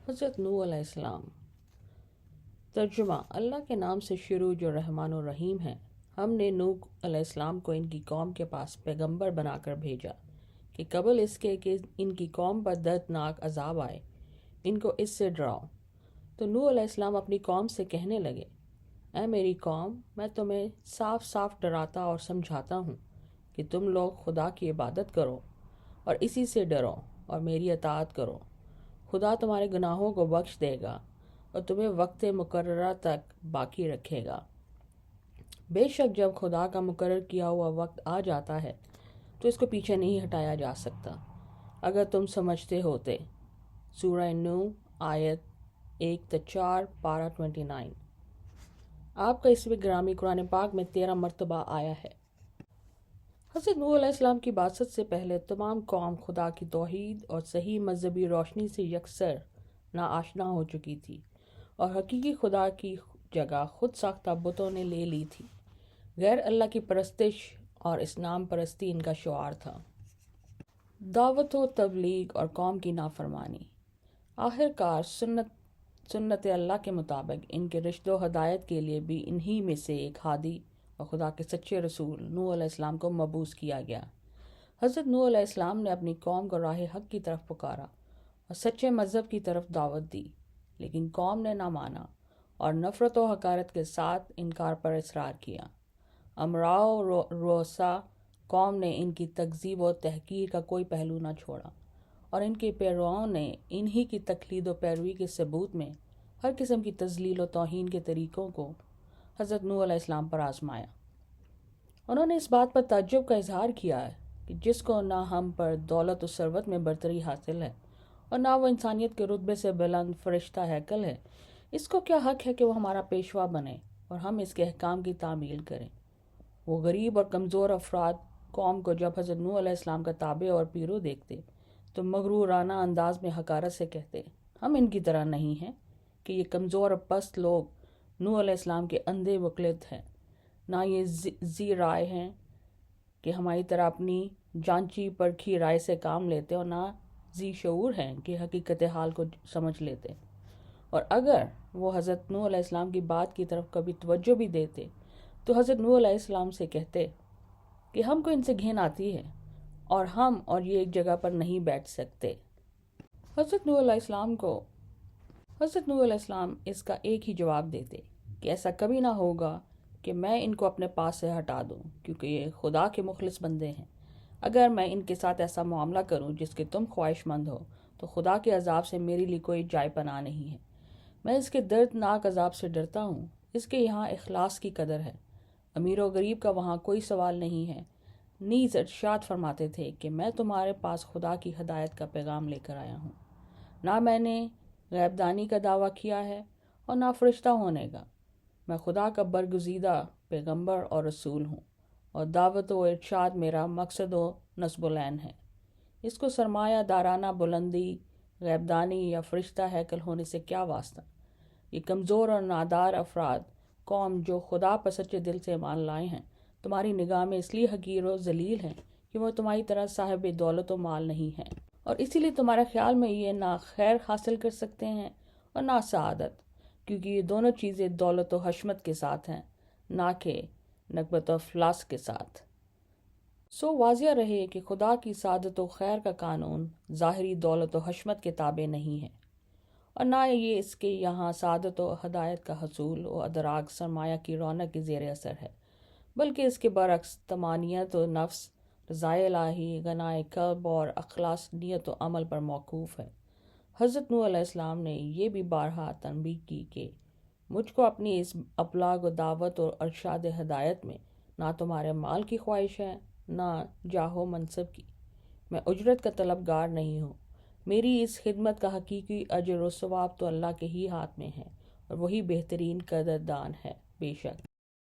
حضرت نوح علیہ السلام۔ ترجمہ: اللہ کے نام سے شروع جو رحمان و رحیم ہے۔ ہم نے نوح علیہ السلام کو ان کی قوم کے پاس پیغمبر بنا کر بھیجا کہ قبل اس کے کہ ان کی قوم پر دردناک عذاب آئے، ان کو اس سے ڈراؤ۔ تو نوح علیہ السلام اپنی قوم سے کہنے لگے، اے میری قوم، میں تمہیں صاف صاف ڈراتا اور سمجھاتا ہوں کہ تم لوگ خدا کی عبادت کرو اور اسی سے ڈرو اور میری اطاعت کرو۔ خدا تمہارے گناہوں کو بخش دے گا اور تمہیں وقت مقررہ تک باقی رکھے گا۔ بے شک جب خدا کا مقرر کیا ہوا وقت آ جاتا ہے تو اس کو پیچھے نہیں ہٹایا جا سکتا۔ اگر تم سمجھتے ہوتے۔ سورہ نوح آیت 1-4 پارہ 29۔ آپ کا اسم گرامی قرآن پاک میں 13 مرتبہ آیا ہے۔ حضرت نوح علیہ السلام کی بعثت سے پہلے تمام قوم خدا کی توحید اور صحیح مذہبی روشنی سے یکسر ناآشنا ہو چکی تھی اور حقیقی خدا کی جگہ خود ساختہ بتوں نے لے لی تھی۔ غیر اللہ کی پرستش اور اسلام پرستی ان کا شعار تھا۔ دعوت و تبلیغ اور قوم کی نافرمانی۔ آخر کار سنت اللہ کے مطابق ان کے رشد و ہدایت کے لیے بھی انہی میں سے ایک ہادی اور خدا کے سچے رسول نوح علیہ السلام کو مبعوث کیا گیا۔ حضرت نوح علیہ السلام نے اپنی قوم کو راہ حق کی طرف پکارا اور سچے مذہب کی طرف دعوت دی، لیکن قوم نے نہ مانا اور نفرت و حقارت کے ساتھ انکار پر اصرار کیا۔ امراء و رؤساء قوم نے ان کی تکذیب و تحقیر کا کوئی پہلو نہ چھوڑا اور ان کے پیروؤں نے انہی کی تقلید و پیروی کے ثبوت میں ہر قسم کی تذلیل و توہین کے طریقوں کو حضرت نوح علیہ السلام پر آزمایا۔ انہوں نے اس بات پر تعجب کا اظہار کیا ہے کہ جس کو نہ ہم پر دولت و ثروت میں برتری حاصل ہے اور نہ وہ انسانیت کے رتبے سے بلند فرشتہ ہیکل ہے، اس کو کیا حق ہے کہ وہ ہمارا پیشوا بنے اور ہم اس کے احکام کی تعمیل کریں۔ وہ غریب اور کمزور افراد قوم کو جب حضرت نوح علیہ السلام کا تابع اور پیرو دیکھتے تو مغرورانہ انداز میں حقارت سے کہتے، ہم ان کی طرح نہیں ہیں کہ یہ کمزور اور پست لوگ نوح علیہ السلام کے اندھے مقلد ہیں، نہ یہ ذی رائے ہیں کہ ہماری طرح اپنی جانچی پرکھی رائے سے کام لیتے اور نہ ذی شعور ہیں کہ حقیقت حال کو سمجھ لیتے۔ اور اگر وہ حضرت نوح علیہ السلام کی بات کی طرف کبھی توجہ بھی دیتے تو حضرت نوح علیہ السلام سے کہتے کہ ہم کو ان سے گھن آتی ہے اور ہم اور یہ ایک جگہ پر نہیں بیٹھ سکتے۔ حضرت نوح علیہ السلام اس کا ایک ہی جواب دیتے کہ ایسا کبھی نہ ہوگا کہ میں ان کو اپنے پاس سے ہٹا دوں، کیونکہ یہ خدا کے مخلص بندے ہیں۔ اگر میں ان کے ساتھ ایسا معاملہ کروں جس کے تم خواہش مند ہو تو خدا کے عذاب سے میرے لیے کوئی جائے پناہ نہیں ہے۔ میں اس کے دردناک عذاب سے ڈرتا ہوں۔ اس کے یہاں اخلاص کی قدر ہے، امیر و غریب کا وہاں کوئی سوال نہیں ہے۔ نیز ارشاد فرماتے تھے کہ میں تمہارے پاس خدا کی ہدایت کا پیغام لے کر آیا ہوں، نہ میں نے غیب دانی کا دعویٰ کیا ہے اور نہ فرشتہ ہونے کا۔ میں خدا کا برگزیدہ پیغمبر اور رسول ہوں اور دعوت و ارشاد میرا مقصد و نصب العین ہے۔ اس کو سرمایہ دارانہ بلندی، غیب دانی یا فرشتہ ہیکل ہونے سے کیا واسطہ؟ یہ کمزور اور نادار افراد قوم جو خدا پر سچے دل سے ایمان لائے ہیں تمہاری نگاہ میں اس لیے حقیر و ذلیل ہیں کہ وہ تمہاری طرح صاحب دولت و مال نہیں ہیں، اور اسی لیے تمہارے خیال میں یہ نہ خیر حاصل کر سکتے ہیں اور نہ سعادت، کیونکہ یہ دونوں چیزیں دولت و حشمت کے ساتھ ہیں، نہ کہ نکبت و افلاس کے ساتھ۔ سو واضح رہے کہ خدا کی سعادت و خیر کا قانون ظاہری دولت و حشمت کے تابع نہیں ہے، اور نہ یہ اس کے یہاں سعادت و ہدایت کا حصول و ادراک سرمایہ کی رونق کے زیر اثر ہے، بلکہ اس کے برعکس طمانینت و نفس، رضائے الہی، غنائے قلب اور اخلاص نیت و عمل پر موقوف ہے۔ حضرت نوح علیہ السلام نے یہ بھی بارہا تنبیہ کی کہ مجھ کو اپنی اس ابلاغ و دعوت اور ارشاد ہدایت میں نہ تمہارے مال کی خواہش ہے نہ جاہ و منصب کی۔ میں اجرت کا طلبگار نہیں ہوں۔ میری اس خدمت کا حقیقی اجر و ثواب تو اللہ کے ہی ہاتھ میں ہے اور وہی بہترین قدردان ہے۔ بے شک